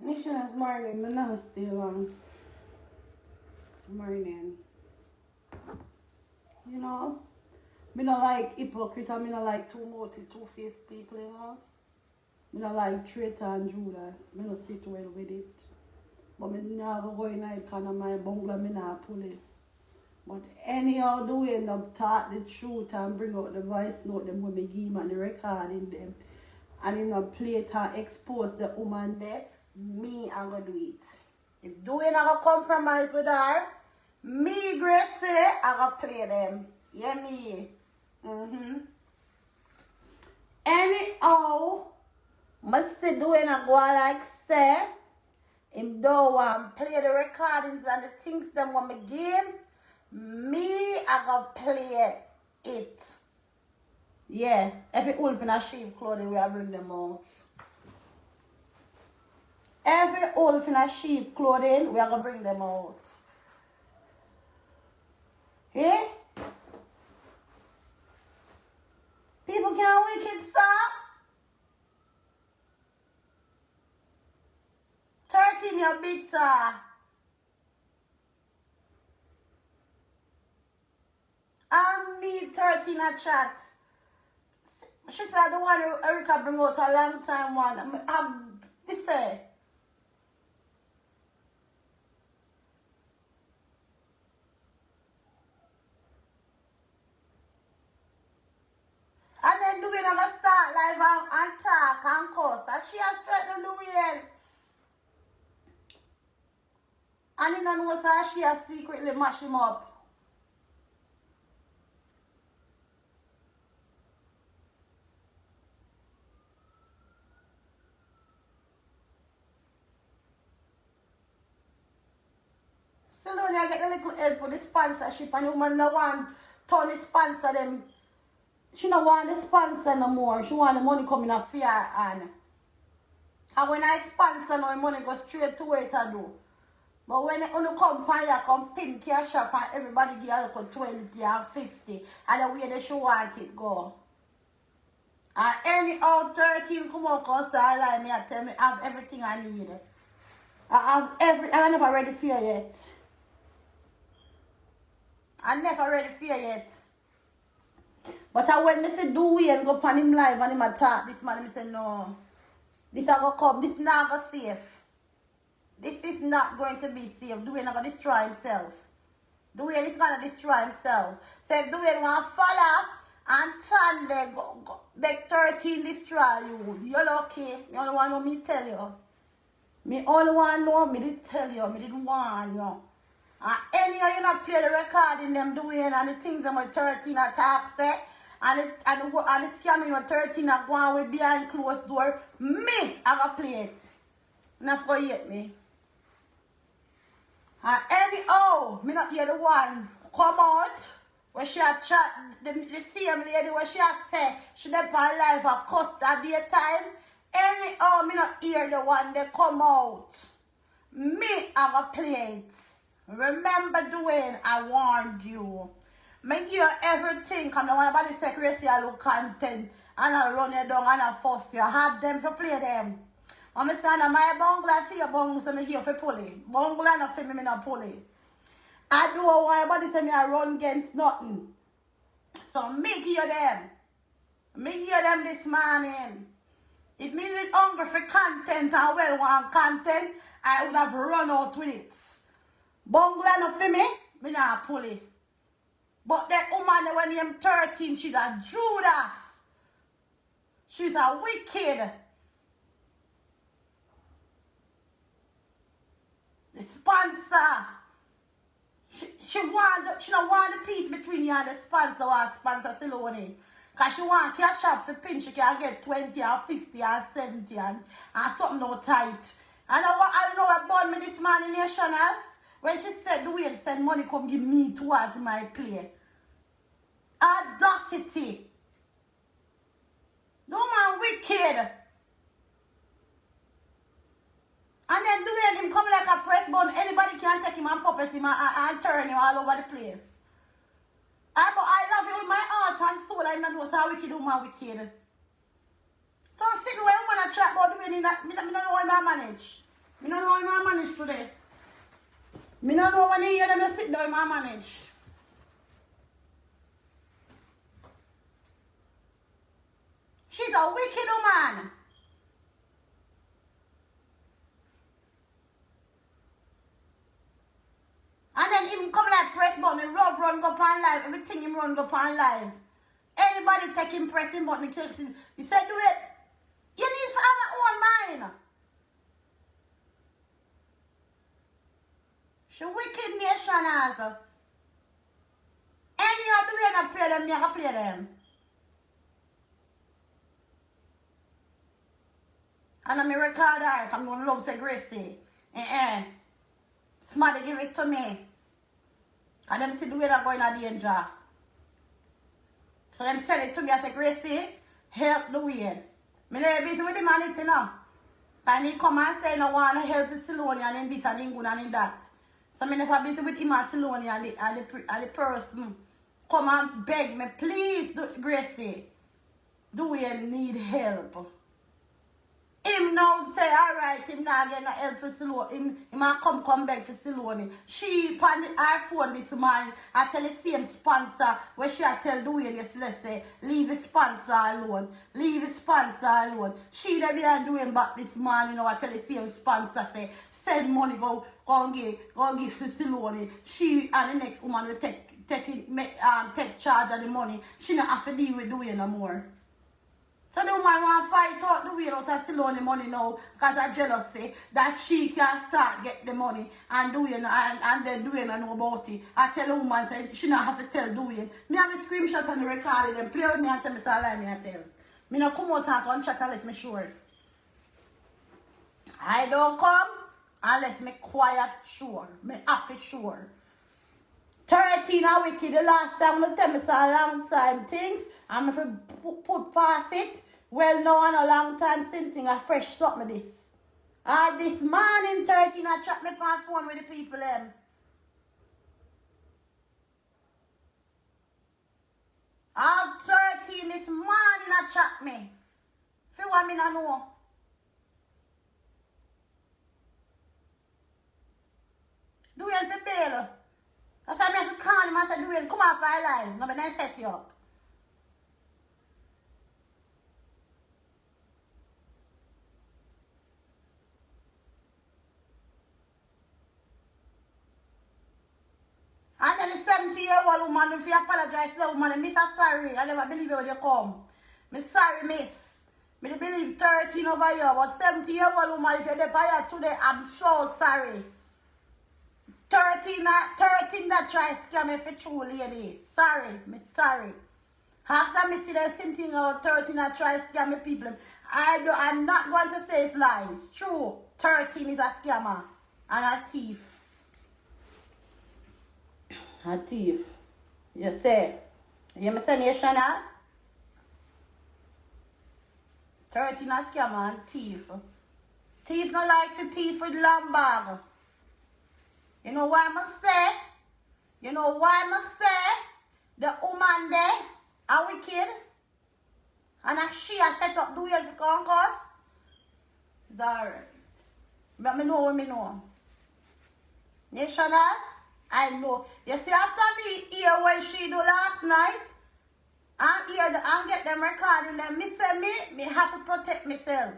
Missioner's morning, me not stay long. Morning. You know? Me not like hypocrite and me not like two-faced people, you know? Me not like traitor and Judah. Me not sit well with it. But me never go in it kind of my bungalow, me not pull it. But anyhow, do end up talk the truth and bring out the voice note them when me give him and the recording them. And him not play it and expose the woman there, me I'm gonna do it. If doing I gonna compromise with her, me Grace say I gonna play them. Yeah me. Anyhow, must say doing I go like say him don't want play the recordings and the things them want me game. Me I gonna play it. Yeah, every wolf in a sheep clothing we are bring them out. Every wolf in a sheep clothing we are gonna bring them out. Eh? People can't wicked stop. 13 your big sir. And me 13 a chat. She said the one Erica bring out a long time one. I've this say. And then Louie never start live and talk and cuss. And she has threatened Louie. And he don't know so she has secretly mash him up. Still only I get a little help with the sponsorship and the woman no want Tony sponsor them. She don't want the sponsor no more. She want the money coming off her hand. And when I sponsor now, the money goes straight to where it I do. But when you come from here, come pin cash up and everybody give a little 20 and 50. And the way they should want it go. And any old 13 come on, come start like me and tell me I have everything I need. I have every and I never ready for you yet. I never ready for you yet. But when me say do we and go upon him live and him attack this man, me say no. This are gonna come, this not gonna safe. This is not going to be safe. Dwayne not gonna destroy himself. Dwayne is gonna destroy himself. So if Dwayne wanna follow and turn there, go make 13 destroy you. You're lucky. Me only want to know me tell you. Me only want to know me did tell you. Me didn't warn you. And anyhow you not play the recording them Dwayne and the things them with 13 attacks there. And the scamming with 13 are going with behind closed door. Me I gonna play it. Not forget me. And anyhow, me not hear the one come out where she had chat, the same lady where she had said she did on live a cuss at daytime. Anyhow, me not hear the one they come out. Me have a plate. Remember Dwayne, I warned you. Make you everything. Come on, nobody say crazy I look content and I run you down and I force you. Have them to play them. I'm saying my bungalow for your bungalow, so I give you for pull it. Bungalow not for me, not pull it. I do want everybody say me I run against nothing. So make you them. Make you them this morning. If me need hungry for content and well want content, I would have run out with it. Bungalow not for me not pull it. But that woman when I'm 13, she's a Judas. She's a wicked. The sponsor. She don't want the peace between you and the sponsor or sponsor Silone. Because she want cash up for pin, she can get 20 or 50 or 70 and something no tight. And I don't know what born me this man in Nationals. When she said the way to send money come give me towards my play. Audacity. No man wicked. And then the way him come like a press button, anybody can take him and puppet him and turn him all over the place. But I love you with my heart and soul. I know how wicked woman wicked. So sitting where woman a chat about doing that, me don't know how I manage. Me don't know how I manage today. Me don't know when you hear them sit down, I manage. She's a wicked woman. And then him come like press button, love run go on live, everything him run go on live. Anybody take him pressing button, he said do it. You need to have your own mind. She wicked nation as. Any of the way I play them, I play them. And I'm record her, I'm going to love say Gracie. Somebody give it to me. And them see the way they're going to danger. So them send it to me, I say, Gracie, help the way. Me not busy with the man you know. And he come and say, no want to help the Silonia and in this and in good and in that. So me never busy with him and Silonia and the person. Come and beg me, please, Gracie. Do we need help? Him now say, alright, him not get no help for Siloni. Him a come back for Siloni. She on her phone this morning, I tell the same sponsor, where she a tell Dwayne yesterday, say, leave the sponsor alone. Leave the sponsor alone. She that be doing back this morning, I tell the same sponsor, say, send money, go give to Siloni. She and the next woman will take charge of the money. She not have to deal with Dwayne no more. So the woman want to fight out the way out of Siloni money now because of jealousy that she can start get the money and then Dwayne know about it. I tell the woman say she not have to tell Dwayne. Me have a screenshot and the recording them. Play with me and tell me so lie me and tell. Me not come out and come chat unless me sure. I don't come unless me quiet sure. Me have to sure. 13 a wicked the last time you tell me so a long time things. I'm if you put past it. Well now on a long time since thing a fresh something this. This morning 13 I chat me on phone with the people them. All 13 this morning I chat me. If you want me to know. Do you for bail? That's why I have to call him and say, Dwayne, come off our live. No, but then set you up. And then the 70-year-old woman, if you apologize to the woman, Miss, I'm sorry. I never believe you when you come. Miss, sorry, Miss. Me believe 13 over here, but 70-year-old woman, if you're there here today, I'm so sorry. 13 that try to scam me for true lady. Sorry, me sorry. After me see the same thing out 13 that try to scam me people. I'm not going to say it's lies. True. 13 is a scammer and a thief. A thief. You say. You me say national? 13 a scammer and thief. Thief no like to thief with Lombard. You know why I must say? You know why I must say? The woman there, a wicked, and she has set up Dwayne for concourse. It's alright. But me know what me know. Nationals, I know. You see, after me hear what she do last night, and get them recording them, me say me have to protect myself.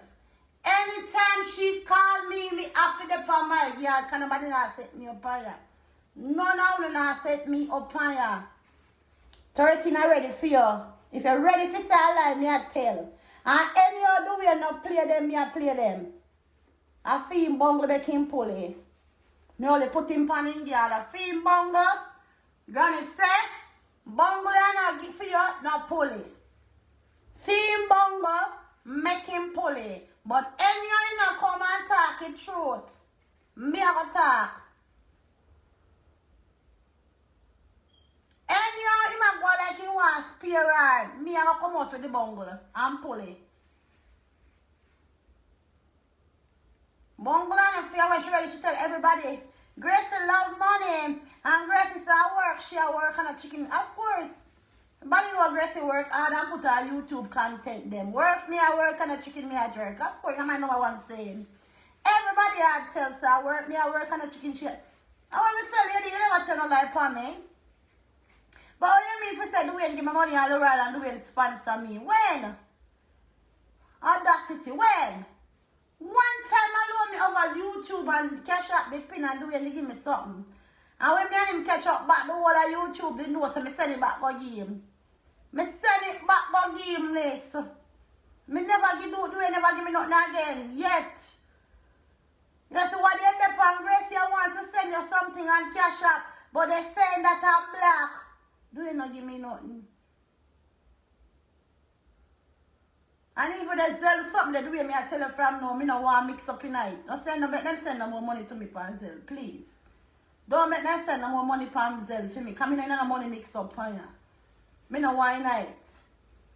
Anytime she call me have to depend on my yard, can nobody not set me up on ya. None of them not set me up on ya. 13 are ready for you. If you're ready for say lie, me I tell. And any other way not play them, me I play them. I feel him bungle make him pull it. Me only put him pan in the other. Feel him bungle. Granny say, bungle and I give for you, not pull it. Feel him bungle, make him pull it. But any you not come and talk it truth. Me have a talk. Any you might go like you want spear hard. Me have come out with the bungle and pull it. Bungle and fear when she ready to tell everybody. Gracie love money. And Gracie say work. She work on a chicken. Of course. But you know Gracie work hard and put her YouTube content them. Work me I work and a chicken me I jerk. Of course, I'm my number one saying. Everybody had tell, so I work on a chicken shit. I want to sell you, you never tell no lie for me. But what you mean if you say Dwayne give me money all the world and Dwayne sponsor me? When? Audacity, when? One time alone me over YouTube and cash up the pin and Dwayne give me something. And when me and him catch up back the whole of YouTube, they know so me send it back go give him. Me send it back go give him this. Me never give Dwayne never give me nothing again. Yet. You see what they end up on Grace, you want to send you something and cash up, but they saying that I'm black. Dwayne not give me nothing. And even they sell something that Dwayne me I tell you from now, me no want mix up in it. Don't send them, make them send no more money to me for Zelle, please. Don't make them send no more money for Zelle for me, because me no money mixed up for you. Me no want it.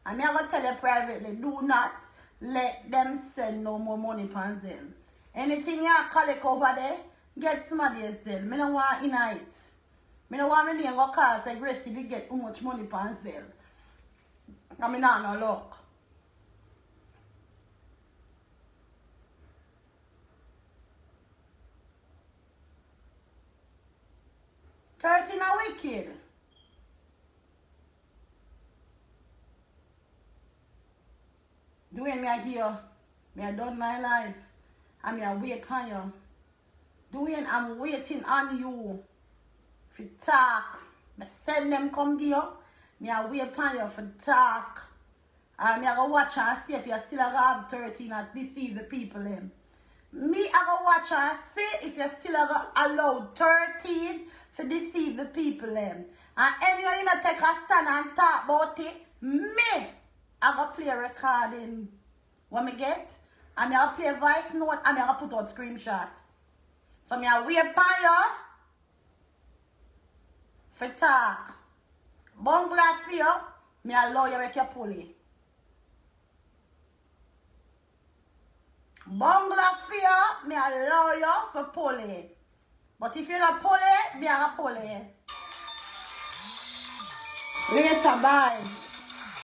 And me I go tell you privately, do not let them send no more money for Zelle. Anything you collect over there, get somebody Zelle. Me no want in it. Me no want me name go call say Gracie did get how much money for Zelle. And me not no luck. $13 a wicked. Dwayne, me I here. Me I done my life. And me I wait on you. Dwayne, I'm waiting on you. If you talk, me send them come here. Me I wait on you for talk. And me I go watch and see if you still gonna have 13 and deceive the people them. Me I go watch and see if you still gonna allow 13 to deceive the people them. And anyway you not take a stand and talk about it, me I go play a recording. What me get? And me I play voice note and me I put out screenshot. So me I wait for you for talk. Bungla for you, me allow you make your pull it. Bungla for you, me allow you for pull it. But if you not pull it, me I pull it. Later, bye.